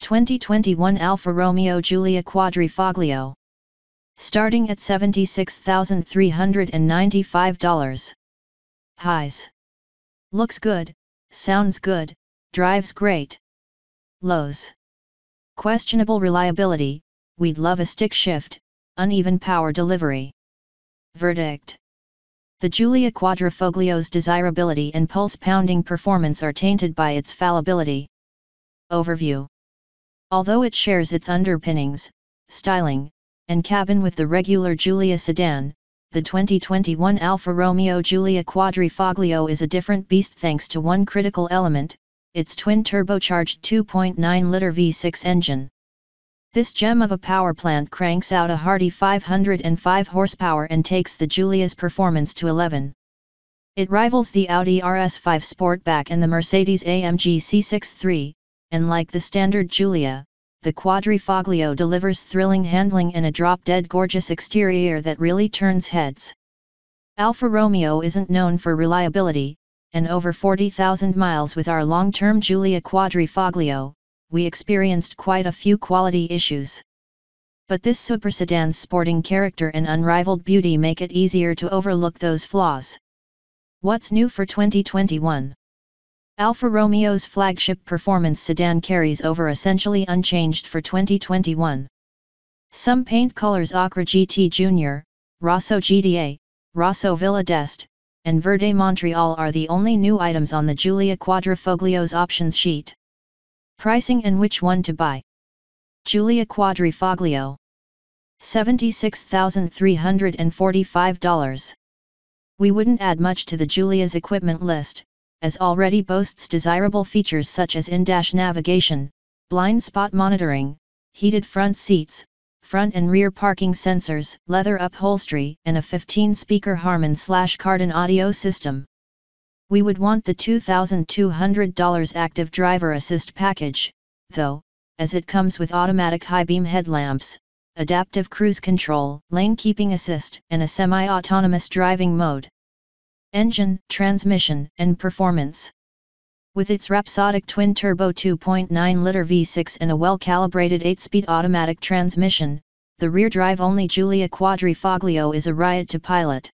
2021 Alfa Romeo Giulia Quadrifoglio. Starting at $76,395. Highs. Looks good, sounds good, drives great. Lows. Questionable reliability, we'd love a stick shift, uneven power delivery. Verdict. The Giulia Quadrifoglio's desirability and pulse-pounding performance are tainted by its fallibility. Overview. Although it shares its underpinnings, styling, and cabin with the regular Giulia sedan, the 2021 Alfa Romeo Giulia Quadrifoglio is a different beast thanks to one critical element, its twin-turbocharged 2.9-liter V6 engine. This gem of a power plant cranks out a hearty 505 horsepower and takes the Giulia's performance to 11. It rivals the Audi RS5 Sportback and the Mercedes-AMG C63, and like the standard Giulia, the Quadrifoglio delivers thrilling handling and a drop-dead gorgeous exterior that really turns heads. Alfa Romeo isn't known for reliability, and over 40,000 miles with our long-term Giulia Quadrifoglio, we experienced quite a few quality issues. But this super sedan's sporting character and unrivaled beauty make it easier to overlook those flaws. What's new for 2021? Alfa Romeo's flagship performance sedan carries over essentially unchanged for 2021. Some paint colors Ocra GT Junior, Rosso GDA, Rosso Villa d'Este, and Verde Montreal are the only new items on the Giulia Quadrifoglio's options sheet. Pricing and which one to buy. Giulia Quadrifoglio. $76,345. We wouldn't add much to the Giulia's equipment list, as already boasts desirable features such as in-dash navigation, blind spot monitoring, heated front seats, front and rear parking sensors, leather upholstery, and a 15-speaker Harman/Kardon audio system. We would want the $2,200 active driver assist package, though, as it comes with automatic high-beam headlamps, adaptive cruise control, lane keeping assist, and a semi-autonomous driving mode. Engine, transmission, and performance. With its rhapsodic twin-turbo 2.9-liter V6 and a well-calibrated 8-speed automatic transmission, the rear-drive-only Giulia Quadrifoglio is a riot to pilot.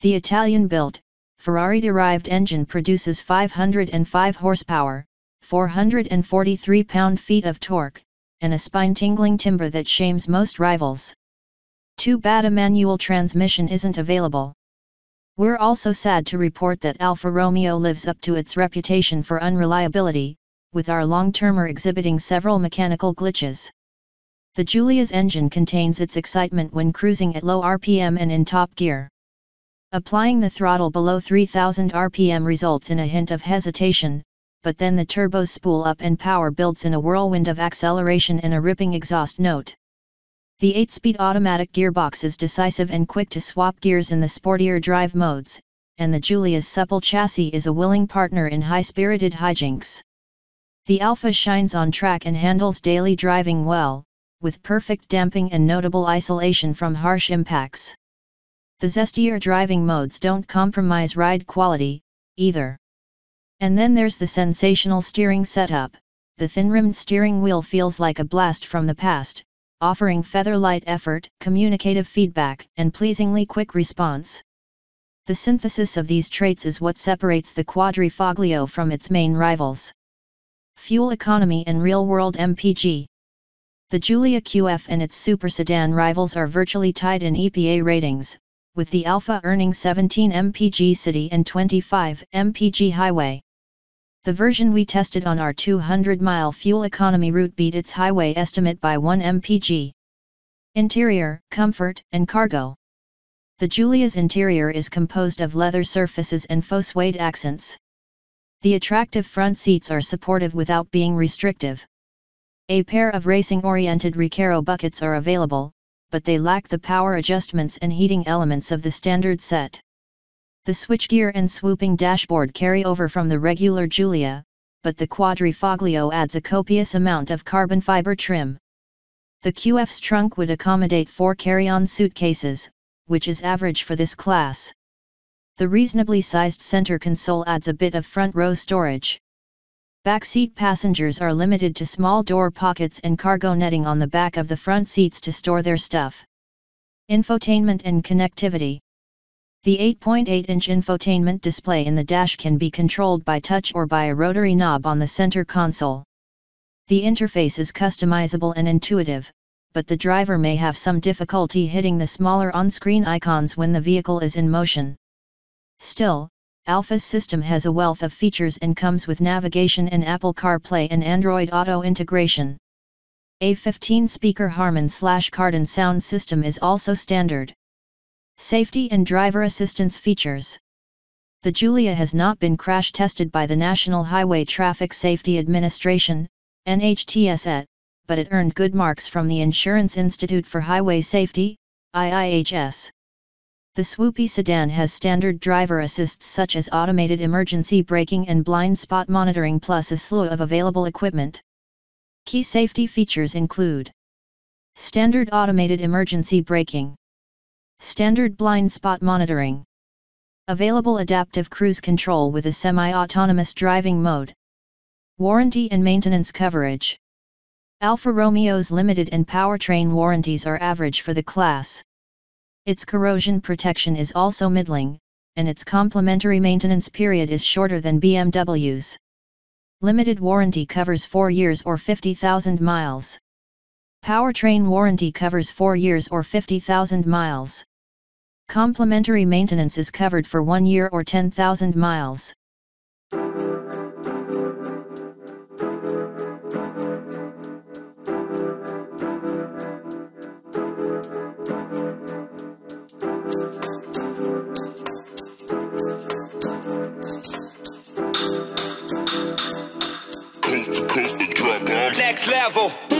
The Italian-built, Ferrari-derived engine produces 505 horsepower, 443 pound-feet of torque, and a spine-tingling timbre that shames most rivals. Too bad a manual transmission isn't available. We're also sad to report that Alfa Romeo lives up to its reputation for unreliability, with our long-termer exhibiting several mechanical glitches. The Giulia's engine contains its excitement when cruising at low RPM and in top gear. Applying the throttle below 3000 RPM results in a hint of hesitation, but then the turbos spool up and power builds in a whirlwind of acceleration and a ripping exhaust note. The 8-speed automatic gearbox is decisive and quick to swap gears in the sportier drive modes, and the Giulia's supple chassis is a willing partner in high-spirited hijinks. The Alfa shines on track and handles daily driving well, with perfect damping and notable isolation from harsh impacts. The zestier driving modes don't compromise ride quality, either. And then there's the sensational steering setup. The thin-rimmed steering wheel feels like a blast from the past, offering feather-light effort, communicative feedback, and pleasingly quick response. The synthesis of these traits is what separates the Quadrifoglio from its main rivals. Fuel economy and real-world MPG. The Giulia QF and its super sedan rivals are virtually tied in EPA ratings, with the Alfa earning 17 mpg city and 25 mpg highway. The version we tested on our 200-mile fuel economy route beat its highway estimate by 1 mpg. Interior, comfort, and cargo. The Giulia's interior is composed of leather surfaces and faux suede accents. The attractive front seats are supportive without being restrictive. A pair of racing-oriented Recaro buckets are available, but they lack the power adjustments and heating elements of the standard set. The switchgear and swooping dashboard carry over from the regular Giulia, but the Quadrifoglio adds a copious amount of carbon fiber trim. The QF's trunk would accommodate 4 carry-on suitcases, which is average for this class. The reasonably sized center console adds a bit of front row storage. Backseat passengers are limited to small door pockets and cargo netting on the back of the front seats to store their stuff. Infotainment and connectivity. The 8.8-inch infotainment display in the dash can be controlled by touch or by a rotary knob on the center console. The interface is customizable and intuitive, but the driver may have some difficulty hitting the smaller on-screen icons when the vehicle is in motion. Still, Alfa's system has a wealth of features and comes with navigation and Apple CarPlay and Android Auto integration. A 15-speaker Harman/Kardon sound system is also standard. Safety and driver assistance features. The Giulia has not been crash tested by the National Highway Traffic Safety Administration, NHTSA, but it earned good marks from the Insurance Institute for Highway Safety, IIHS. The swoopy sedan has standard driver assists such as automated emergency braking and blind spot monitoring plus a slew of available equipment. Key safety features include standard automated emergency braking, standard blind spot monitoring, available adaptive cruise control with a semi-autonomous driving mode, warranty and maintenance coverage. Alfa Romeo's limited and powertrain warranties are average for the class. Its corrosion protection is also middling, and its complimentary maintenance period is shorter than BMW's. Limited warranty covers 4 years or 50,000 miles. Powertrain warranty covers 4 years or 50,000 miles. Complimentary maintenance is covered for 1 year or 10,000 miles. Next level.